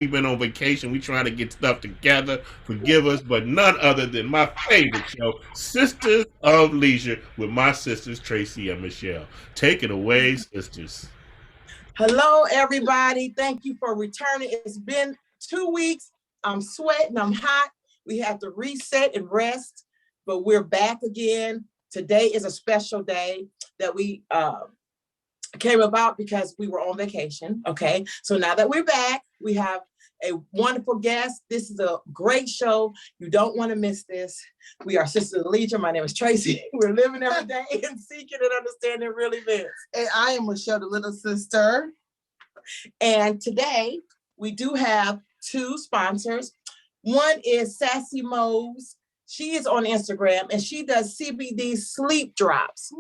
We've been on vacation. We trying to get stuff together. Forgive us, but none other than my favorite show, Sisters of Leisure, with my sisters Tracy and Michelle. Take it away, sisters. Hello, everybody. Thank you for returning. It's been 2 weeks. I'm sweating. I'm hot. We have to reset and rest, but we're back again. Today is a special day that we came about because we were on vacation. Okay. So now that we're back, we have a wonderful guest. This is a great show. You don't want to miss this. We are Sisters of Leisure. My name is Tracy. We're living every day and seeking and understanding real events. And I am Michelle, the little sister. And today we do have two sponsors. One is Sassy Mose. She is on Instagram and she does CBD sleep drops.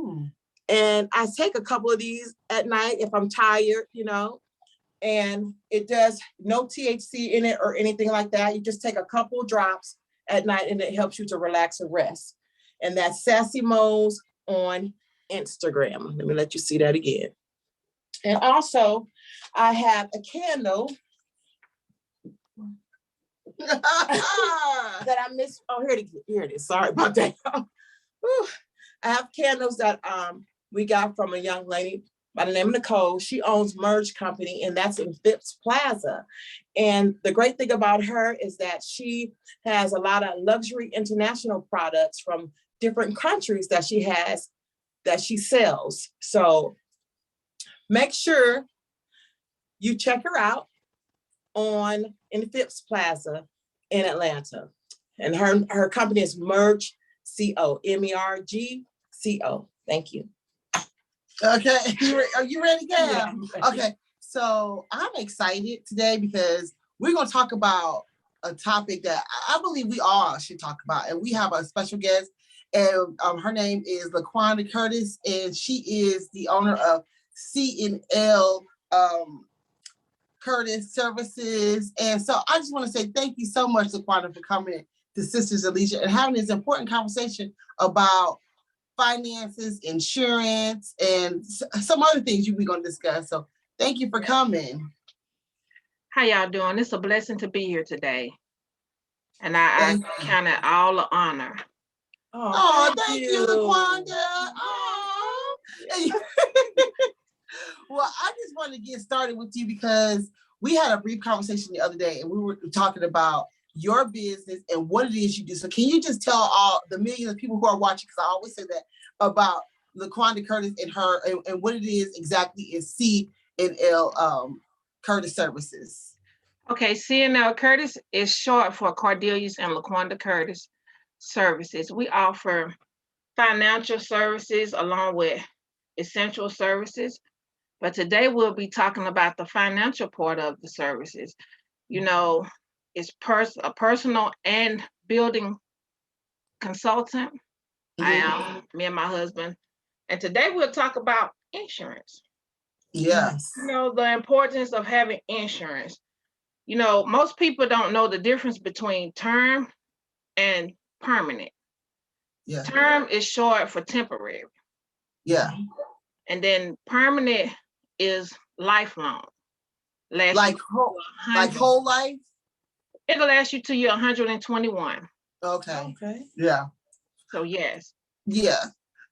And I take a couple of these at night if I'm tired, and it does no THC in it or anything like that. You just take a couple drops at night and it helps you to relax and rest. And that's Sassy Mose on Instagram. Let me let you see that again. And also, I have a candle that I missed. Oh, here it is. Sorry about that. I have candles that we got from a young lady by the name of Nicole. She owns Merge Company, and that's in Phipps Plaza. And the great thing about her is that she has a lot of luxury international products from different countries that she sells. So make sure you check her out in Phipps Plaza in Atlanta. And her company is Merge CO, MERG CO. Thank you. Okay, are you ready, Gail? Yeah. Okay, so I'm excited today because we're going to talk about a topic that I believe we all should talk about. And we have a special guest, and her name is Laqunda Curtis, and she is the owner of CNL Curtis Services. And so I just want to say thank you so much, Laqunda, for coming to Sisters of Leisure and having this important conversation about finances, insurance, and some other things we're going to discuss. So thank you for coming. How y'all doing? It's a blessing to be here today. And I count it all an honor. Oh, thank you, Laqunda. Oh. Well, I just wanted to get started with you because we had a brief conversation the other day and we were talking about your business and what it is you do. So can you just tell all the millions of people who are watching, because I always say that, about Laqunda Curtis and her and what it is exactly is CNL Curtis Services. Okay, CNL Curtis is short for Cordelius and Laqunda Curtis Services. We offer financial services along with essential services. But today we'll be talking about the financial part of the services. It's a personal and building consultant. I am, me and my husband. And today we'll talk about insurance. Yes. The importance of having insurance. Most people don't know the difference between term and permanent. Yeah. Term is short for temporary. Yeah. And then permanent is lifelong. Like whole life? It'll last you till you're 121. Okay. Yeah. So yes. Yeah.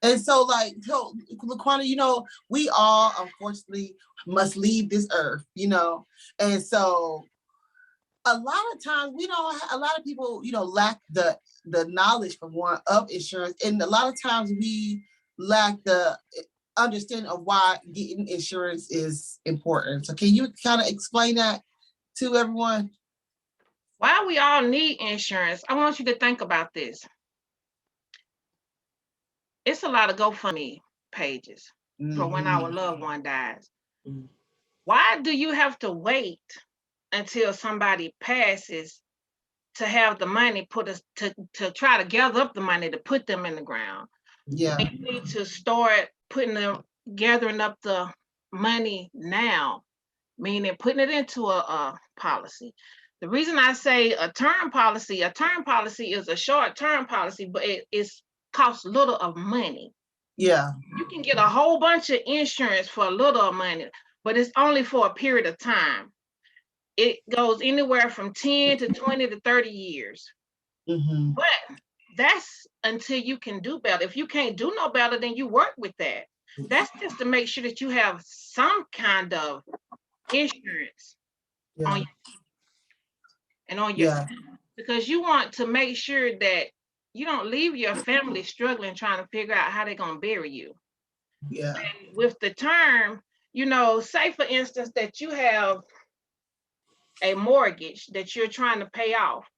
And so Laqunda, we all unfortunately must leave this earth, and so a lot of times a lot of people, lack the knowledge for one of insurance. And a lot of times we lack the understanding of why getting insurance is important. So can you kind of explain that to everyone? Why we all need insurance? I want you to think about this. It's a lot of GoFundMe pages for when our loved one dies. Why do you have to wait until somebody passes to have the money to try to gather up the money to put them in the ground? Yeah. We need to start gathering up the money now, meaning putting it into a policy. The reason I say a term policy is a short-term policy, but it costs little of money. Yeah. You can get a whole bunch of insurance for a little money, but it's only for a period of time. it goes anywhere from 10 to 20 to 30 years. Mm-hmm. But that's until you can do better. If you can't do no better, then you work with that. That's just to make sure that you have some kind of insurance Yeah. on you and on your Yeah. because you want to make sure that you don't leave your family struggling trying to figure out how they're gonna bury you. Yeah. And with the term, say for instance that you have a mortgage that you're trying to pay off.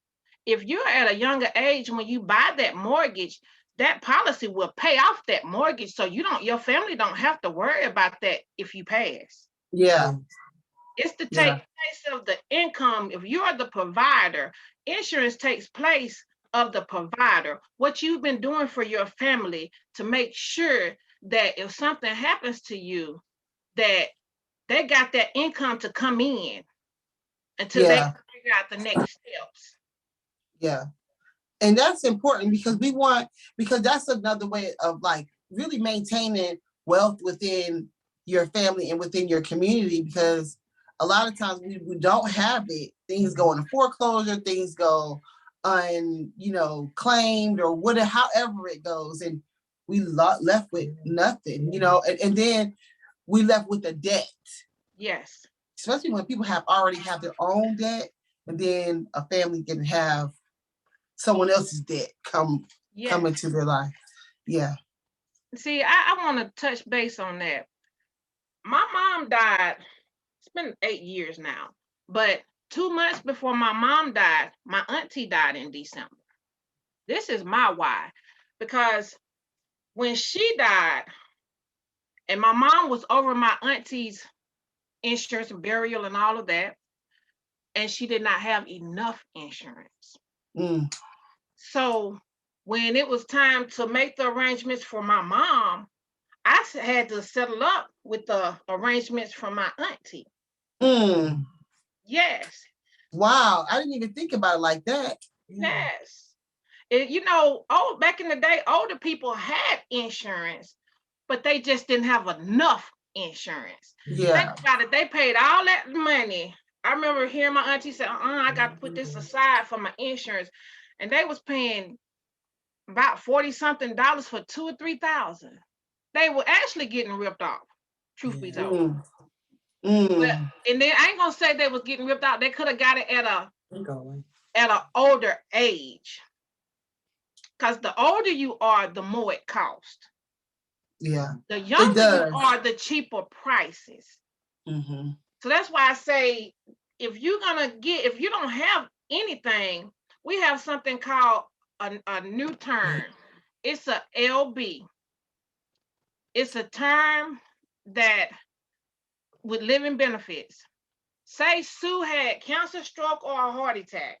If you're at a younger age when you buy that mortgage, that policy will pay off that mortgage, so your family don't have to worry about that if you pass. Yeah. It's to take Yeah. place of the income. If you're the provider, insurance takes place of the provider. What you've been doing for your family to make sure that if something happens to you, that they got that income to come in until they Yeah. figure out the next steps. Yeah. And that's important because that's another way of like really maintaining wealth within your family and within your community, because a lot of times we don't have it. Things go into foreclosure, things go claimed or whatever, however it goes. And we left with nothing, and then we left with the debt. Yes. Especially when people already have their own debt, and then a family can have someone else's debt come into their life. Yeah. See, I want to touch base on that. My mom died. It's been 8 years now, but 2 months before my mom died, my auntie died in December. This is my why, because when she died, and my mom was over my auntie's insurance and burial and all of that, and she did not have enough insurance. Mm. So when it was time to make the arrangements for my mom, I had to settle up with the arrangements for my auntie. Mm. Yes. Wow, I didn't even think about it like that. Yes. Back in the day, older people had insurance, but they just didn't have enough insurance. Yeah. Think about it. They paid all that money. I remember hearing my auntie say, I got to put this aside for my insurance. And they was paying about 40 something dollars for 2 or 3,000. They were actually getting ripped off, truth be told. Mm. Mm. And then I ain't gonna say they was getting ripped out. They could have got it at an older age. Because the older you are, the more it costs. Yeah. The younger you are, the cheaper prices. Mm-hmm. So that's why I say, if you don't have anything, we have something called a new term. It's a LB. It's a term that with living benefits. Say Sue had cancer, stroke, or a heart attack.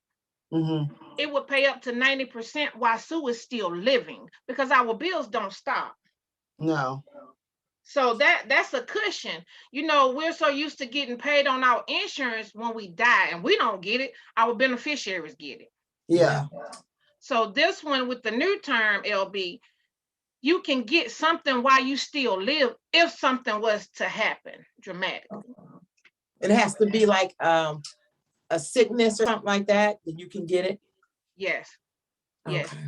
Mm-hmm. It would pay up to 90% while Sue is still living, because our bills don't stop. No. So that's a cushion. We're so used to getting paid on our insurance when we die, and we don't get it. Our beneficiaries get it. Yeah. So this one with the new term LB, you can get something while you still live if something was to happen dramatically. It has to be like a sickness or something like that you can get it. Yes. Yes. Okay.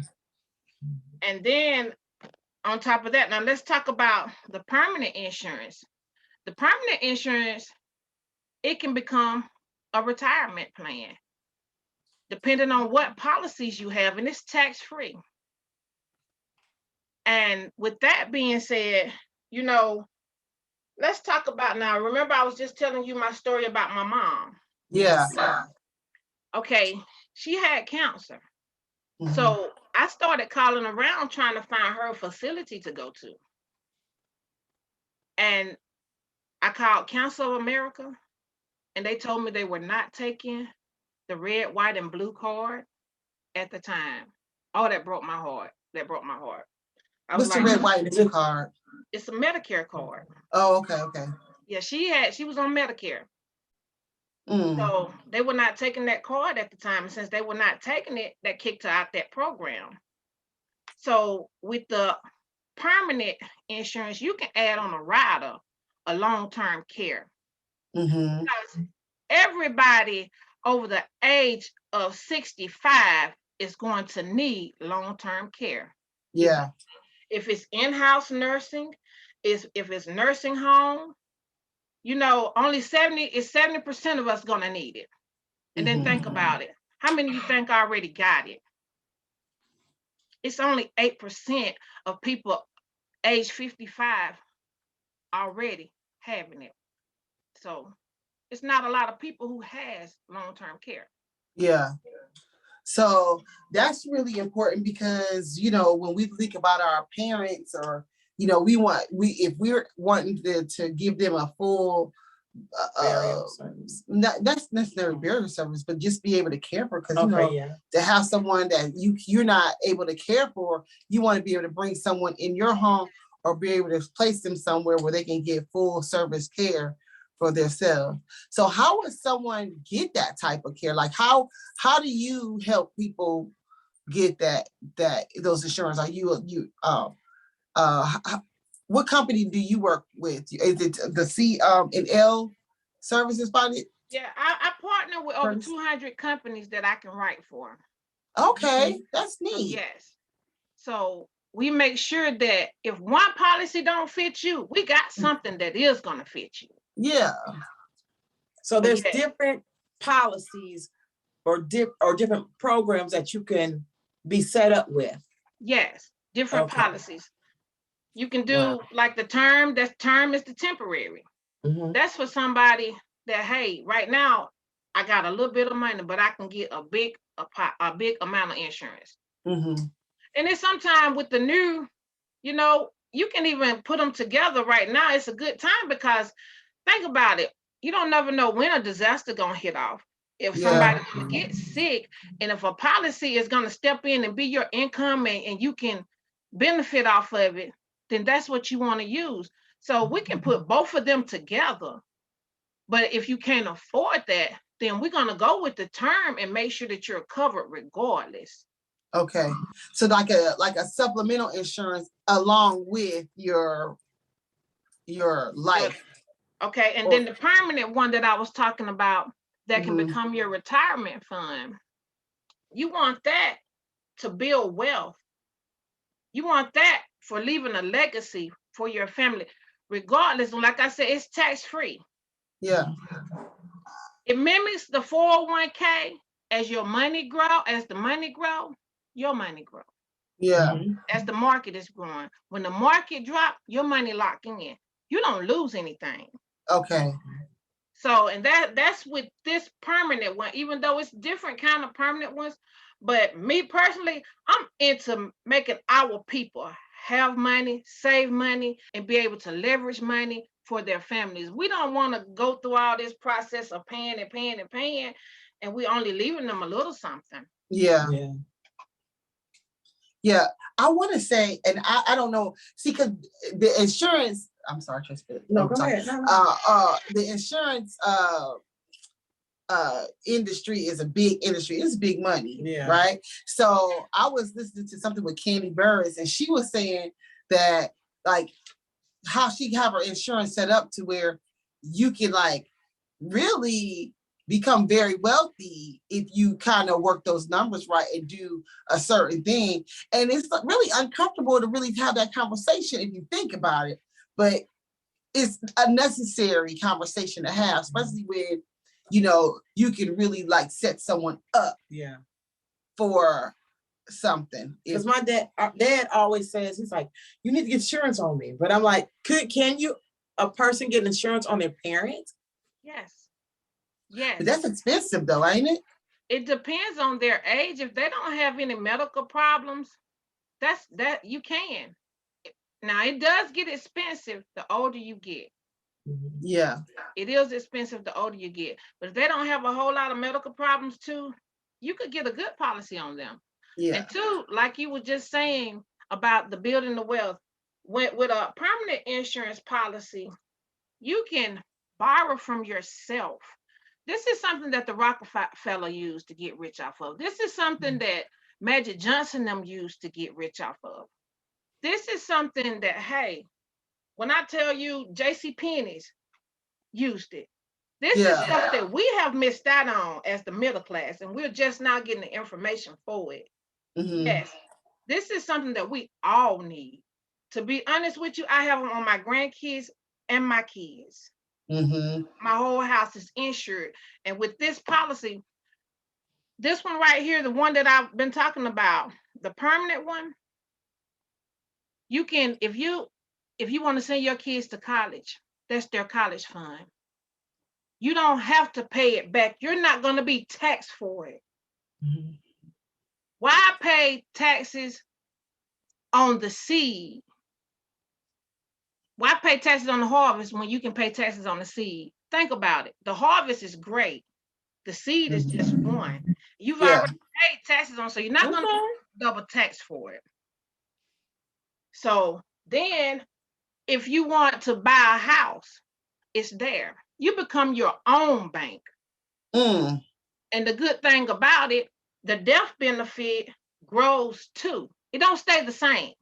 And then on top of that, now let's talk about the permanent insurance. The permanent insurance, it can become a retirement plan, depending on what policies you have, and it's tax-free. And with that being said, let's talk about now. Remember, I was just telling you my story about my mom. Yeah. Okay, she had cancer. Mm-hmm. So I started calling around trying to find her a facility to go to. And I called Council of America, and they told me they were not taking the red, white, and blue card at the time. Oh, that broke my heart. What's the red, white, and blue card? It's a Medicare card. Oh, okay. Yeah, she was on Medicare. Mm. So they were not taking that card at the time. And since they were not taking it, that kicked her out that program. So with the permanent insurance, you can add on a rider, a long-term care. Mm-hmm. Because everybody over the age of 65 is going to need long-term care. Yeah. If it's in-house nursing, if it's nursing home, only 70% of us gonna need it. And then think about it. How many of you think already got it? It's only 8% of people age 55 already having it. So it's not a lot of people who has long-term care. Yeah. So that's really important because, when we think about our parents or, if we're wanting to give them a full, not that's necessarily burial service, but just be able to care for, because, to have someone that you're not able to care for, you want to be able to bring someone in your home or be able to place them somewhere where they can get full service care for themselves. So how would someone get that type of care? Like how do you help people get those insurance? Are you what company do you work with? Is it the CNL services body? Yeah, I partner with over 200 companies that I can write for. Okay, that's neat. So, yes. So we make sure that if one policy don't fit you, we got something that is going to fit you. Yeah. So there's different policies or different programs that you can be set up with. Yes, different policies. You can do like the term. That term is the temporary. That's for somebody that, hey, right now I got a little bit of money, but I can get a big amount of insurance. And then sometimes with the new, you can even put them together right now. It's a good time because think about it. You don't never know when a disaster gonna hit off. If somebody gets sick, and if a policy is gonna step in and be your income and you can benefit off of it, then that's what you want to use. So we can put both of them together. But if you can't afford that, then we're gonna go with the term and make sure that you're covered regardless. Okay. So like a supplemental insurance along with your life. Okay. And then the permanent one that I was talking about that can become your retirement fund. You want that to build wealth. You want that for leaving a legacy for your family, regardless. Like I said, it's tax-free. Yeah. It mimics the 401k. As the money grow, your money grow. Yeah. As the market is growing. When the market drop, your money locking in. You don't lose anything. Okay. So, and that's with this permanent one, even though it's different kind of permanent ones. But me personally, I'm into making our people have money, save money, and be able to leverage money for their families. We don't want to go through all this process of paying and paying and paying, and we only leaving them a little something. Yeah. Yeah. I want to say, and I don't know, see, because the insurance, I'm sorry, no, go ahead. The insurance industry is a big industry. It's big money, right? So I was listening to something with Candy Burris, and she was saying that like how she have her insurance set up to where you can like really become very wealthy if you kind of work those numbers right and do a certain thing. And it's really uncomfortable to really have that conversation if you think about it, but it's a necessary conversation to have, especially when you can really like set someone up for something. Because my dad always says, he's like, you need to get insurance on me. But I'm like, can a person get insurance on their parents? Yes. But that's expensive though, ain't it? It depends on their age. If they don't have any medical problems, that you can. Now it does get expensive the older you get. Yeah. It is expensive the older you get. But if they don't have a whole lot of medical problems too, you could get a good policy on them. Yeah. And two, like you were just saying about the building the wealth, with a permanent insurance policy, you can borrow from yourself. This is something that the Rockefeller used to get rich off of. This is something that Magic Johnson them used to get rich off of. This is something that, hey, when I tell you JC Penney's used it, This is stuff that we have missed out on as the middle class, and we're just now getting the information for it. Yes, this is something that we all need. To be honest with you, I have them on my grandkids and my kids. My whole house is insured. And with this policy, this one right here, the one that I've been talking about, the permanent one, you can, if you want to send your kids to college, that's their college fund. You don't have to pay it back. You're not going to be taxed for it. Why pay taxes on the seed? Why pay taxes on the harvest when you can pay taxes on the seed? Think about it. The harvest is great. The seed is just one. You've already paid taxes on, so you're not going to double tax for it. So then, if you want to buy a house, it's there. You become your own bank. And the good thing about it, the death benefit grows too. It don't stay the same.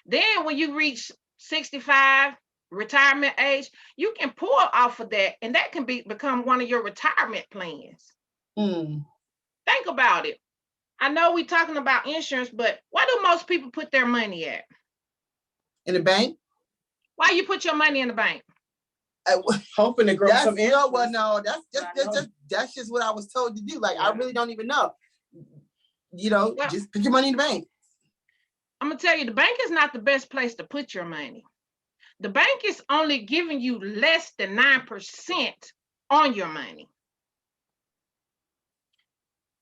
Then when you reach 65, retirement age, you can pull off of that, and that can become one of your retirement plans. Think about it. I know we're talking about insurance, but where do most people put their money at? In the bank? Why you put your money in the bank? Hoping to grow some interest. Well, no, that's just what I was told to do. Like, I really don't even know. Just put your money in the bank. I'm gonna tell you, the bank is not the best place to put your money. The bank is only giving you less than 9% on your money.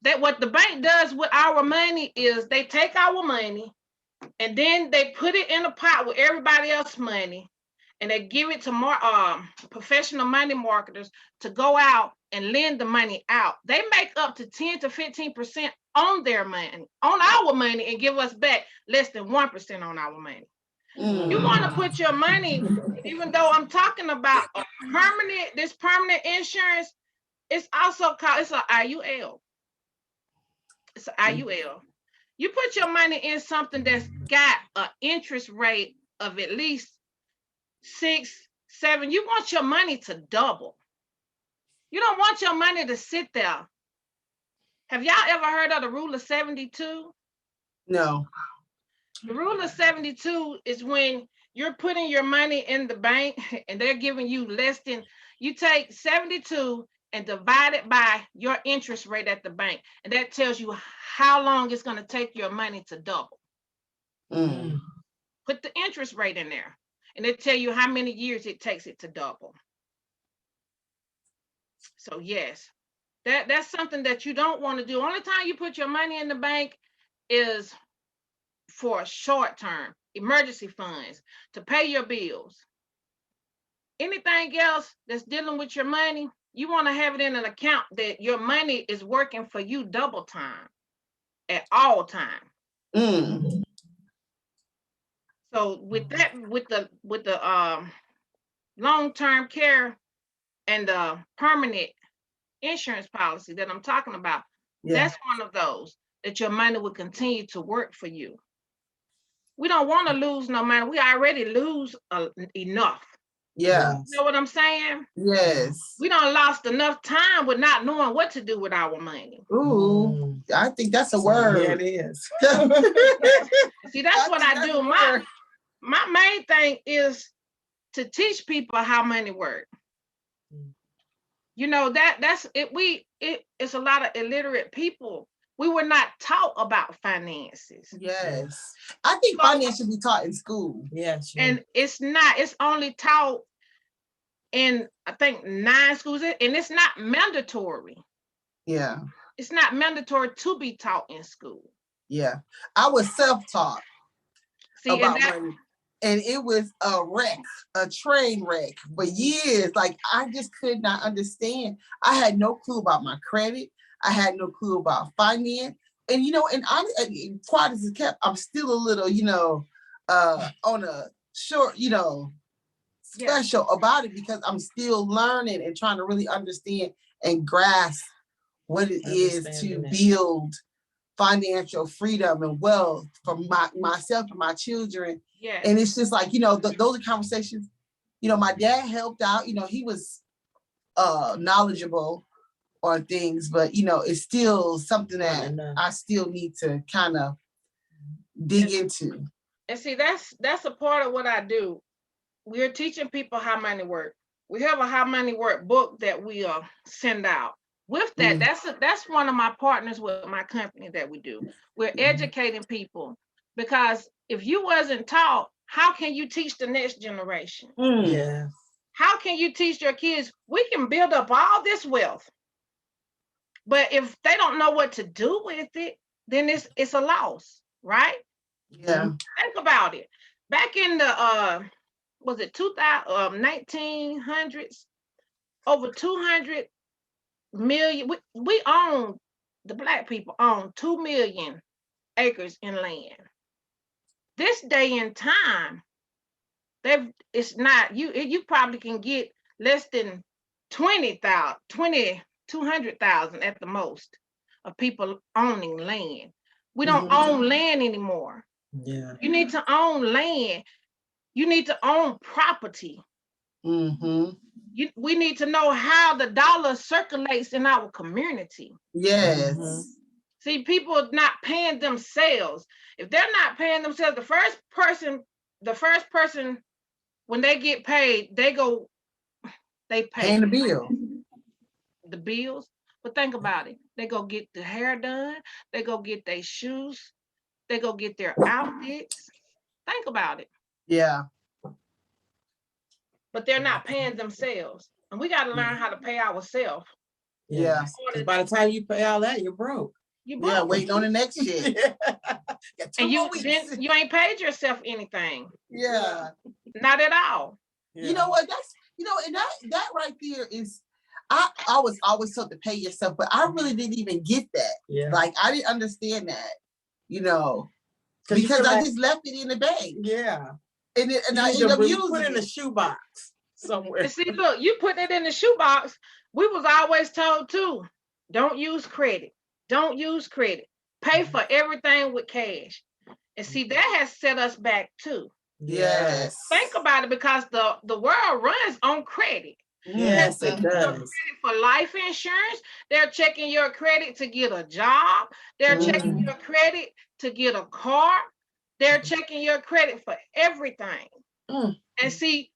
That what the bank does with our money is they take our money and then they put it in a pot with everybody else's money, and they give it to more professional money marketers to go out and lend the money out. They make up to 10 to 15% on their money, on our money, and give us back less than 1% on our money. You want to put your money, even though I'm talking about this permanent insurance, it's also called, it's an IUL. It's an IUL. You put your money in something that's got an interest rate of at least 6, 7. You want your money to double. You don't want your money to sit there. Have y'all ever heard of the rule of 72? No. The rule of 72 is when you're putting your money in the bank and they're giving you less than, you take 72 and divide it by your interest rate at the bank. And that tells you how long it's going to take your money to double. Put the interest rate in there, and it tell you how many years it takes it to double. So yes, that's something that you don't want to do. Only time you put your money in the bank is for short term emergency funds to pay your bills. Anything else that's dealing with your money, you want to have it in an account that your money is working for you double time at all time. So with that, with the long-term care and the permanent insurance policy that I'm talking about, that's one of those that your money will continue to work for you. We don't want to lose no money. We already lose enough. Yeah. You know what I'm saying? Yes. We done lost enough time with not knowing what to do with our money. Ooh, I think that's a word. Yeah, it is. See, that's what I do. My main thing is to teach people how money works. You know, that's it. It's a lot of illiterate people. We were not taught about finances. Yes. I think finance should be taught in school. Yes. And it's not. It's only taught in, I think, 9 schools, and it's not mandatory. Yeah. It's not mandatory to be taught in school. Yeah. I was self-taught about money. And it was a wreck, a train wreck for years. Like, I just could not understand. I had no clue about my credit. I had no clue about finance. And, and quiet as it kept, I'm still a little, on a short, special about it, because I'm still learning and trying to really understand and grasp what it is to build financial freedom and wealth for myself and my children. Yeah. And it's just like, those are conversations, my dad helped out, he was knowledgeable on things, but it's still something that I still need to kind of dig into. And see, that's a part of what I do. We're teaching people how money work. We have a how money work book that we send out. With that, that's one of my partners with my company that we do. We're educating people, because if you wasn't taught, how can you teach the next generation? Yeah. How can you teach your kids? We can build up all this wealth, but if they don't know what to do with it, then it's a loss, right? Yeah. Think about it. Back in the was it 1900s, over 200 million, we own, the Black people own 2 million acres in land. This day and time, it's not, you probably can get less than 200,000 at the most of people owning land. We don't own land anymore. Yeah. You need to own land. You need to own property. We need to know how the dollar circulates in our community. Yes. See, people are not paying themselves. If they're not paying themselves, the first person, when they get paid, they pay Paying the bill. the bills. But think about it. They go get the hair done. They go get their shoes. They go get their outfits. Think about it. Yeah. But they're not paying themselves. And we got to learn how to pay ourselves. Yeah. Because by the time you pay all that, you're broke. Yeah, waiting on the next shit. And you ain't paid yourself anything. Yeah. Not at all. Yeah. You know what? That's and that right there is, I was always told to pay yourself, but I really didn't even get that. Yeah. Like I didn't understand that, because I just left it in the bank. Yeah. And I ended up using it in the shoebox somewhere. And see, look, you put it in the shoebox. We was always told too, don't use credit. Don't use credit. Pay for everything with cash. And see, that has set us back too. Yes. Think about it, because the world runs on credit. Yes, it does. For life insurance, they're checking your credit to get a job. They're checking your credit to get a car. They're checking your credit for everything. And see,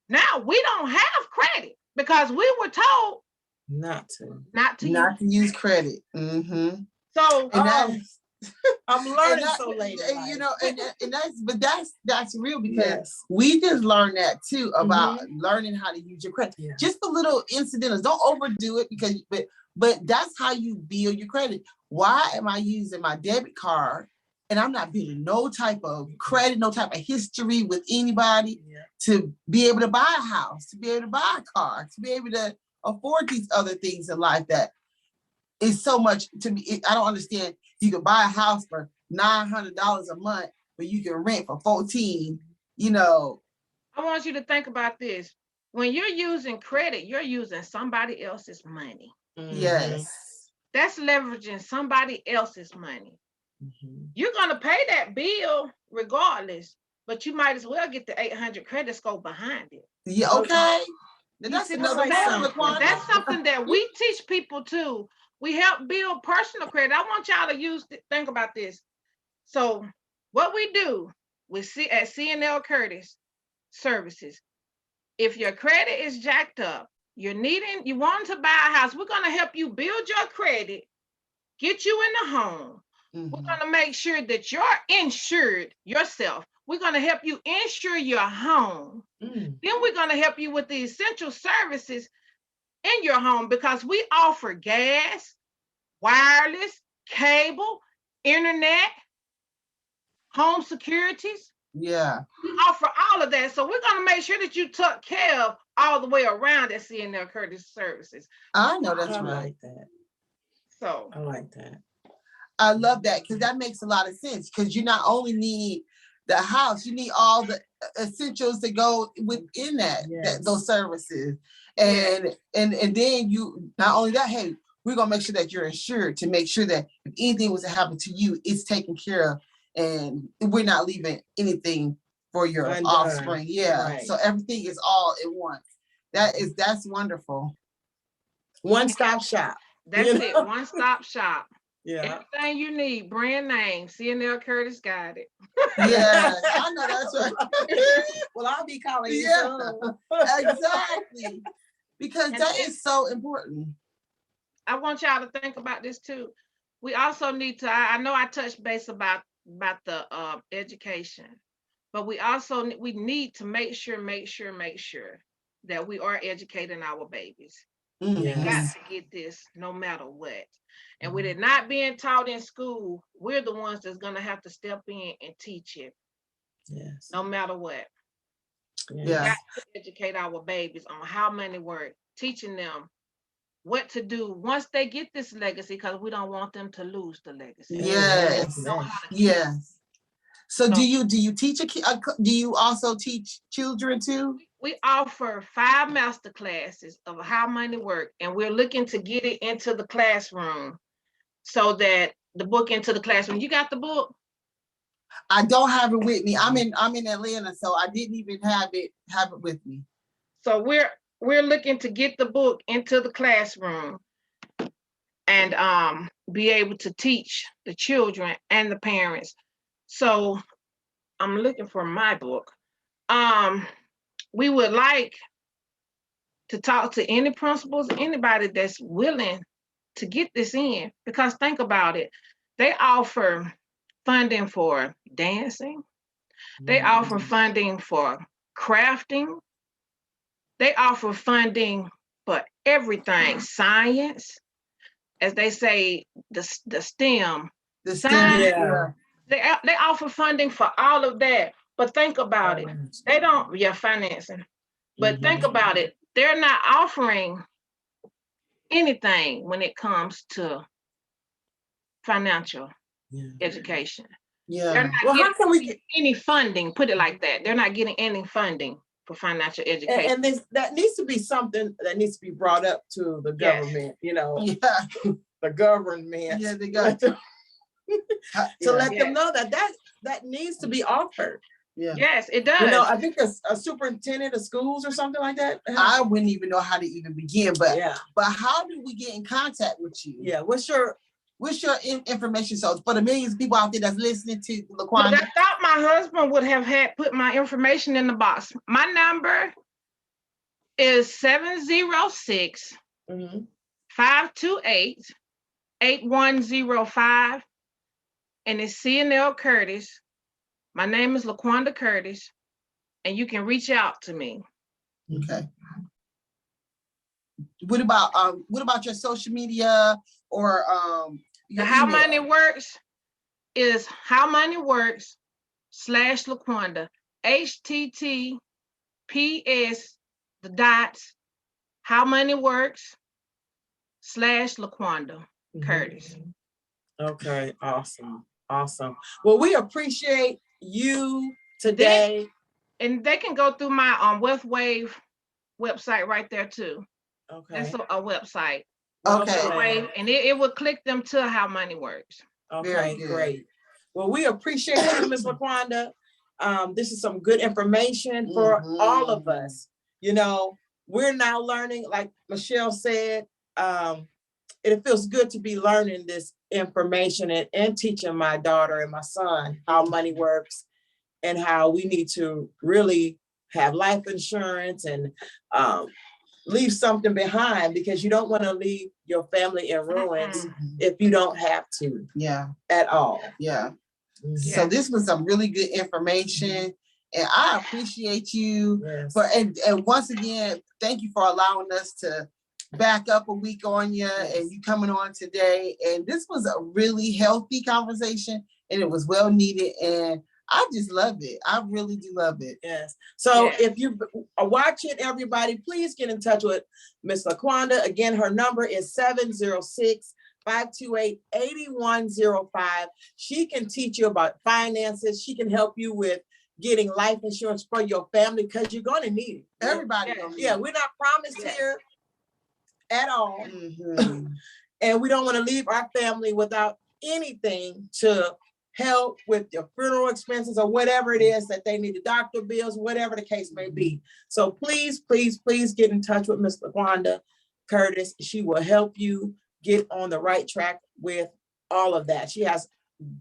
now we don't have credit because we were told not to use credit. So I'm learning so late. That's real, because we just learned that too about learning how to use your credit. Yeah. Just the little incidentals. Don't overdo it, because but that's how you build your credit. Why am I using my debit card and I'm not building no type of credit, no type of history with anybody to be able to buy a house, to be able to buy a car, to be able to afford these other things in life that is so much to me. I don't understand. You can buy a house for $900 a month, but you can rent for $14. I want you to think about this. When you're using credit, you're using somebody else's money. Yes. That's leveraging somebody else's money. You're gonna pay that bill regardless, but you might as well get the 800 credit score behind it. Yeah. Okay. That's another That's something that we teach people too. We help build personal credit. I want y'all to think about this. So what we do at CNL Curtis Services, if your credit is jacked up, you want to buy a house, we're going to help you build your credit, get you in the home. We're going to make sure that you're insured yourself. We're going to help you insure your home. Then we're going to help you with the essential services in your home, because we offer gas, wireless, cable, internet, home securities. Yeah. We offer all of that. So we're going to make sure that you took care of all the way around at CNL Curtis Services. I know that's right. I like that. So I like that. I love that, because that makes a lot of sense, because you not only need the house, you need all the essentials that go within those services. And then you, not only that, hey, we're going to make sure that you're insured, to make sure that if anything was to happen to you, it's taken care of, and we're not leaving anything for your offspring. Yeah. Right. So everything is all at once. That's wonderful. One-stop shop. That's You it. know? One-stop shop. Yeah. Everything you need, brand name, CNL Curtis got it. Yes, I know that's right. Well, I'll be calling you Yeah. soon. Exactly. Because And that then- is so important. I want y'all to think about this too. We also need to, I know I touched base about the education, but we need to make sure that we are educating our babies. We got Yes. to get this no matter what. And with it not being taught in school, we're the ones that's gonna have to step in and teach it, Yes. no matter what. We Yeah. got to educate our babies on how money works, teaching them what to do once they get this legacy, because we don't want them to lose the legacy. Yes. Know how to keep it. Yes. So do you teach do you also teach children too? We offer 5 master classes of how money works, and we're looking to get it into the classroom so that the book into the classroom. You got the book? I don't have it with me. I'm in Atlanta, so I didn't even have it with me. So we're looking to get the book into the classroom and be able to teach the children and the parents. So I'm looking for my book. We would like to talk to any principals, anybody that's willing to get this in, because think about it. They offer funding for dancing. They offer funding for crafting. They offer funding for everything, science, as they say, the STEM. The Science. STEM. Yeah. They offer funding for all of that. But think about it. They don't, financing. But think about it. They're not offering anything when it comes to financial education. They're Yeah. not Well, how getting can we any funding, put it like that. They're not getting any funding for financial education. and this that needs to be something that needs to be brought up to the Yes. government, you know, Yeah. the government. Yeah, they got to let Yes. them know that needs to be offered. Yeah. Yes, it does. You know, I think a superintendent of schools or something like that. I wouldn't even know how to even begin, but Yeah. but how do we get in contact with you? Yeah. What's your information? So for the millions of people out there that's listening to Look, Laqunda, I thought my husband would have had put my information in the box. My number is 706 528 8105, and it's CNL Curtis. My name is Laqunda Curtis, and you can reach out to me. okay. What about your social media or your How email? Money Works is How Money Works /Laqunda, HTTPS the dots How Money Works /Laqunda Curtis. Okay, awesome. Well, we appreciate you today. And they can go through my Wealth Wave website right there too. Okay. That's a website. Okay. Wave, and it will click them to How Money Works. Okay, great. Well, we appreciate you, Ms. Laqunda. This is some good information for all of us. You know, we're now learning, like Michelle said, it feels good to be learning this information and teaching my daughter and my son how money works and how we need to really have life insurance and leave something behind, because you don't want to leave your family in ruins if you don't have to. Yeah. At all. Yeah. So this was some really good information, and I appreciate you for and once again, thank you for allowing us to back up a week on you and you coming on today. And this was a really healthy conversation, and it was well needed, and I just love it. I really do love it. Yes. So if you are watching, everybody, please get in touch with Ms. Laqunda. Again, her number is 706 528 8105. She can teach you about finances. She can help you with getting life insurance for your family, because you're going to need it. Everybody. Yeah, we're not promised here at all. And we don't want to leave our family without anything to help with your funeral expenses or whatever it is that they need, the doctor bills, whatever the case may be. So please, please, please get in touch with Ms. Laqunda. Curtis. She will help you get on the right track with all of that. She has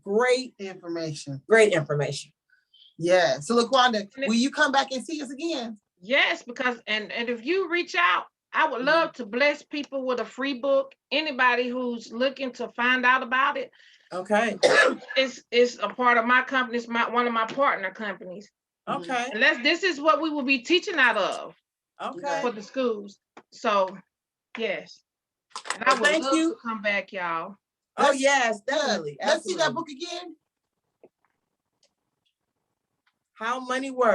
great information. Yeah. So Laqunda, will you come back and see us again? Yes, because and if you reach out, I would love to bless people with a free book. Anybody who's looking to find out about it. Okay. It's a part of my company. It's one of my partner companies. Okay. And this is what we will be teaching out of. Okay. For the schools. So yes. And I would love to come back, y'all. Oh yes, definitely. Let's see that book again. How Money Works.